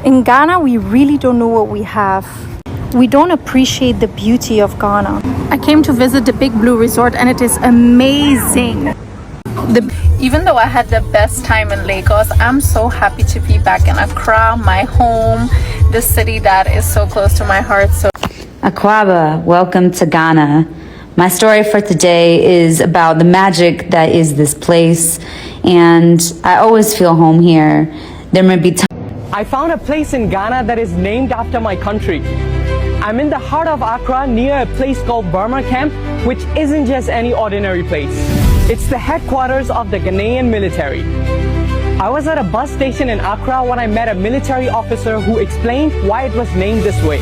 In Ghana, we really don't know what we have. We don't appreciate the beauty of Ghana. I came to visit the Big Blue Resort and it is amazing. Even though I had the best time in Lagos, I'm so happy to be back in Accra, my home, the city that is so close to my heart. So, Akwaba, welcome to Ghana. My story for today is about the magic that is this place, and I always feel home here. There may be I found a place in Ghana that is named after my country. I'm in the heart of Accra near a place called Burma Camp, which isn't just any ordinary place. It's the headquarters of the Ghanaian military. I was at a bus station in Accra when I met a military officer who explained why it was named this way.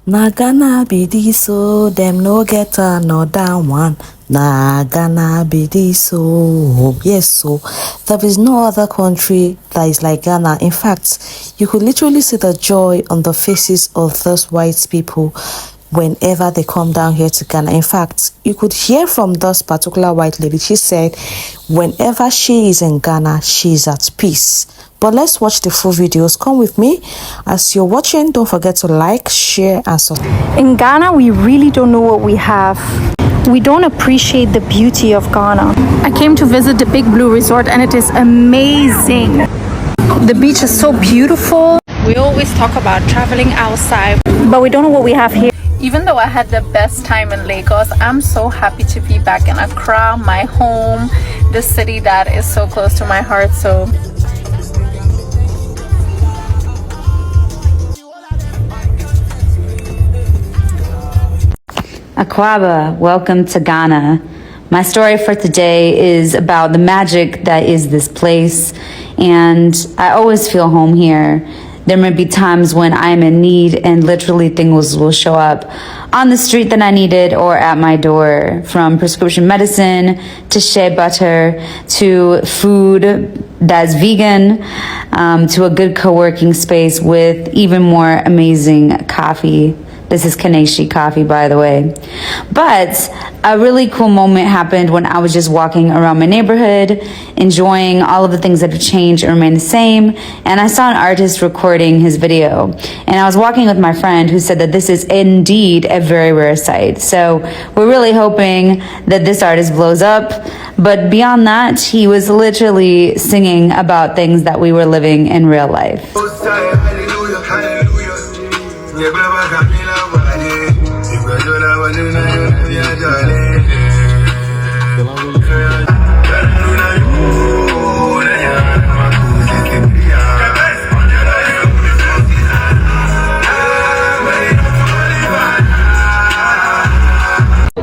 Na Ghana be this so, them no get another one. Na Ghana be this so, yes so. There is no other country that is like Ghana. In fact, you could literally see the joy on the faces of those white people whenever they come down here to Ghana. In fact, you could hear from this particular white lady. She said whenever she is in Ghana, she is at peace. But let's watch the full videos. Come with me. As you're watching, don't forget to like, share, and subscribe. in Ghana, we really don't know what we have. We don't appreciate the beauty of Ghana. I came to visit the Big Blue Resort and it is amazing. The beach is so beautiful. We always talk about traveling outside, but we don't know what we have here. Even though I had the best time in Lagos, I'm so happy to be back in Accra, my home, the city that is so close to my heart. So Akwaba, welcome to Ghana. My story for today is about the magic that is this place, and I always feel home here. There may be times when I'm in need and literally things will show up on the street that I needed or at my door, from prescription medicine to shea butter to food that's vegan, to a good co-working space with even more amazing coffee. This is Kaneshi coffee, by the way. But a really cool moment happened when I was just walking around my neighborhood, enjoying all of the things that have changed and remain the same. And I saw an artist recording his video. And I was walking with my friend who said that this is indeed a very rare sight. So we're really hoping that this artist blows up. But beyond that, he was literally singing about things that we were living in real life.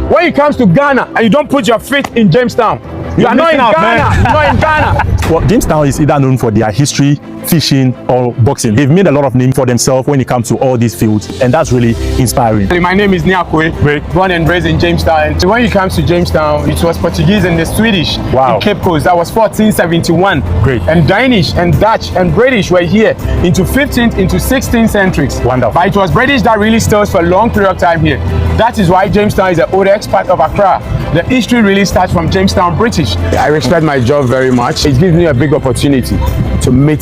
When it comes to Ghana and you don't put your feet in Jamestown, you are not in Ghana. You're not in Ghana. Well, Jamestown is either known for their history, fishing, or boxing. They've made a lot of name for themselves when it comes to all these fields, and that's really inspiring. My name is Nyakwe, born and raised in Jamestown. So when it comes to Jamestown, it was Portuguese and the Swedish in Cape Coast. That was 1471. Great. And Danish and Dutch and British were here into 15th, into 16th centuries. Wonderful. But it was British that really stayed for a long period of time here. That is why Jamestown is the oldest part of Accra. The history really starts from Jamestown British. I respect my job very much. It gives me a big opportunity to meet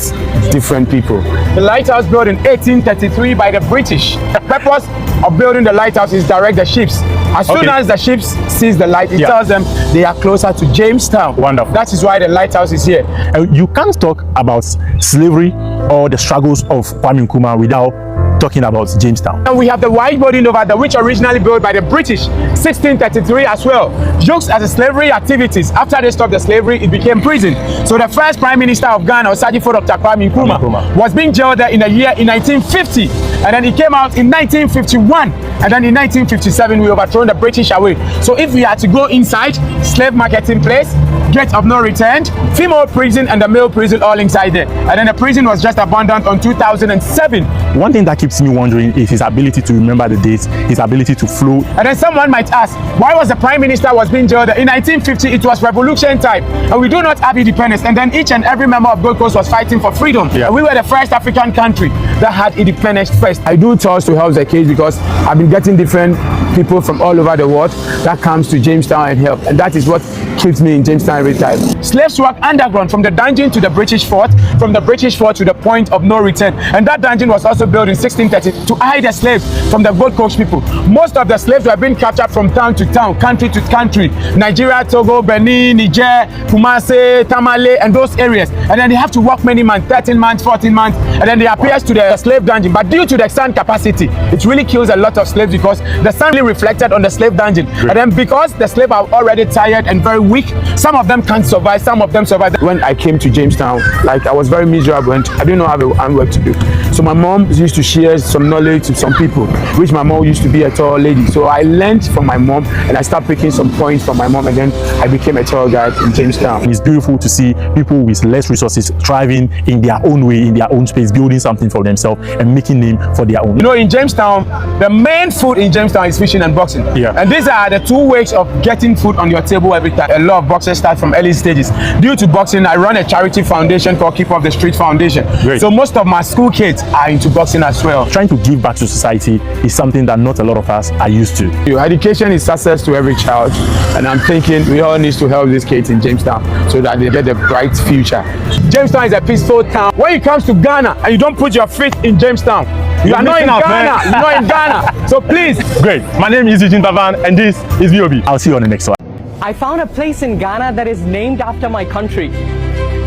different people. The lighthouse built in 1833 by the British. The purpose of building the lighthouse is direct the ships. As soon as the ships sees the light, it tells them they are closer to Jamestown. Wonderful. That is why the lighthouse is here. You can't talk about slavery or the struggles of Kwame Nkrumah without talking about Jamestown. And we have the white body Nova, which originally built by the British, 1633 as well. Used as a slavery activities. After they stopped the slavery, it became prison. So the first Prime Minister of Ghana, Osajifo Dr. Kwame Nkrumah, was being jailed there in 1950. And then he came out in 1951. And then in 1957, we overthrown the British away. So if we had to go inside, slave marketing place, gate of no return, female prison and the male prison all inside there. And then the prison was just abandoned on 2007. One thing that keeps me wondering is his ability to remember the dates, his ability to flow. And then someone might ask, why was the Prime Minister was being jailed. In 1950, it was revolution time, and we do not have independence. And then each and every member of Gold Coast was fighting for freedom. Yeah. And we were the first African country that had independence first. I do tours to help the case because I've been getting different people from all over the world that comes to Jamestown and help. And that is what keeps me in Jamestown every time. Slaves worked underground from the dungeon to the British fort, from the British fort to the point of no return. And that dungeon was also built in 1630 to hide the slaves from the Gold Coast people. Most of the slaves were being captured from town to town, country to country. Nigeria, Togo, Benin, Niger, Kumasi, Tamale, and those areas. And then they have to work many months, 13 months, 14 months, and then they appear to the slave dungeon. But due to the sun capacity, it really kills a lot of slaves because the sun really reflected on the slave dungeon. Great. And then because the slaves are already tired and very weak, some of them can't survive, some of them survive. When I came to Jamestown, like I was very miserable and I didn't know how to work to do. So my mom used to share some knowledge to some people, which my mom used to be a tour lady. So I learned from my mom and I started picking some points from my mom, and then I became a tour guide in Jamestown. It's beautiful to see people with less resources thriving in their own way, in their own space, building something for themselves and making name for their own. You know, in Jamestown, the main food in Jamestown is fishing and boxing. Yeah. And these are the two ways of getting food on your table every time. A lot of boxers start from early stages. Due to boxing, I run a charity foundation called Keep Off the Street Foundation. Great. So most of my school kids are into boxing as well. Trying to give back to society is something that not a lot of us are used to. Your education is success to every child, and I'm thinking we all need to help these kids in Jamestown so that they get a bright future. Jamestown is a peaceful town. When it comes to Ghana and you don't put your feet in Jamestown, you are not in Ghana. You're not in Ghana. So please. Great. My name is Eugene Tavan and this is VOB. I'll see you on the next one. I found a place in Ghana that is named after my country.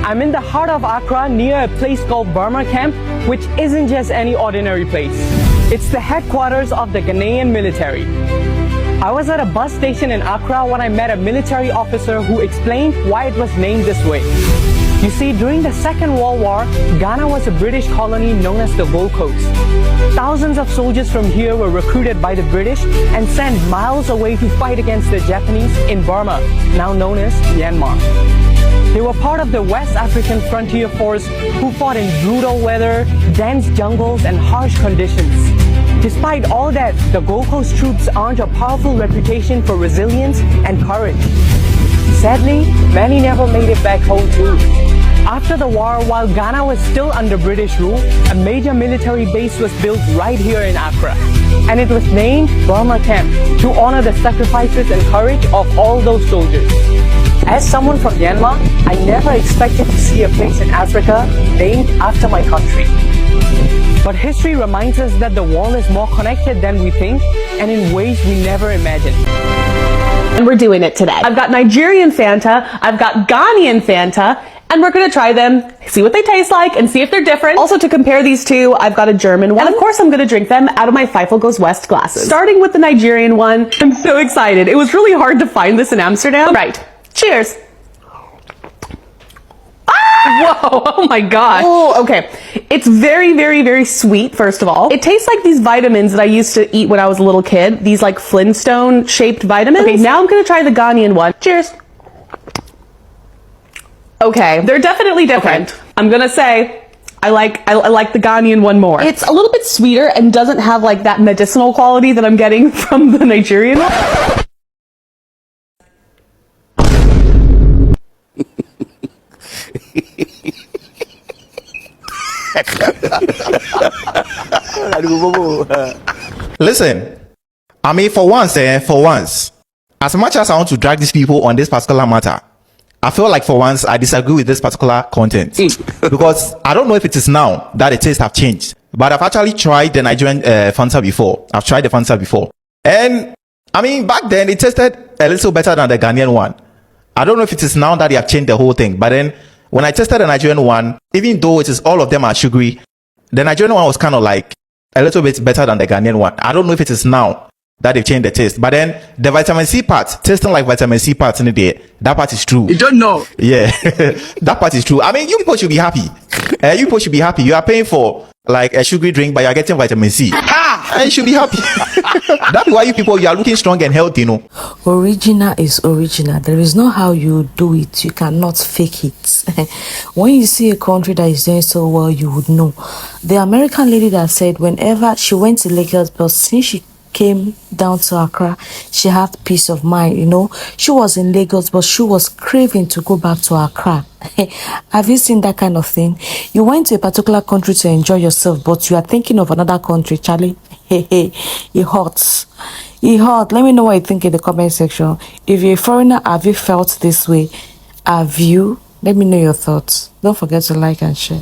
I'm in the heart of Accra near a place called Burma Camp, which isn't just any ordinary place. It's the headquarters of the Ghanaian military. I was at a bus station in Accra when I met a military officer who explained why it was named this way. You see, during the Second World War, Ghana was a British colony known as the Gold Coast. Thousands of soldiers from here were recruited by the British and sent miles away to fight against the Japanese in Burma, now known as Myanmar. They were part of the West African Frontier Force who fought in brutal weather, dense jungles, and harsh conditions. Despite all that, the Gold Coast troops earned a powerful reputation for resilience and courage. Sadly, many never made it back home too. After the war, while Ghana was still under British rule, a major military base was built right here in Accra. And it was named Burma Camp to honor the sacrifices and courage of all those soldiers. As someone from Myanmar, I never expected to see a place in Africa named after my country. But history reminds us that the world is more connected than we think, and in ways we never imagined. And we're doing it today. I've got Nigerian Fanta, I've got Ghanaian Fanta, and we're gonna try them, see what they taste like, and see if they're different. Also, to compare these two, I've got a German one. And of course, I'm gonna drink them out of my Feifel Goes West glasses. Starting with the Nigerian one, I'm so excited. It was really hard to find this in Amsterdam. Right, cheers. Whoa, oh my gosh. Oh, okay. It's very, very, very sweet, first of all. It tastes like these vitamins that I used to eat when I was a little kid. These like Flintstone shaped vitamins. Okay, now I'm gonna try the Ghanaian one. Cheers. Okay, they're definitely different. Okay. I'm gonna say I like the Ghanaian one more. It's a little bit sweeter and doesn't have like that medicinal quality that I'm getting from the Nigerian one. Listen, I mean, for once, as much as I want to drag these people on this particular matter, I feel like for once I disagree with this particular content because I don't know if it is now that the taste have changed, but I've actually tried the Nigerian Fanta before. I've tried the Fanta before, and I mean, back then it tasted a little better than the Ghanaian one. I don't know if it is now that they have changed the whole thing, but then when I tested the Nigerian one, even though it is all of them are sugary, the Nigerian one was kind of like a little bit better than the Ghanaian one. I don't know if it is now that they've changed the taste, but then the vitamin C part, tasting like vitamin C part in the day, that part is true. You don't know? Yeah, that part is true. I mean, you people should be happy. You people should be happy. You are paying for like a sugary drink, but you are getting vitamin C. And you should be happy. That's why you people, you are looking strong and healthy, you know. Original is original. There is no how you do it. You cannot fake it. When you see a country that is doing so well, you would know. The American lady that said whenever she went to Lagos, but since she came down to Accra, she had peace of mind, you know. She was in Lagos, but she was craving to go back to Accra. Have you seen that kind of thing? You went to a particular country to enjoy yourself, but you are thinking of another country, Charlie. It hurts. It hurts. Let me know what you think in the comment section. If you're a foreigner, have you felt this way? Have you? Let me know your thoughts. Don't forget to like and share.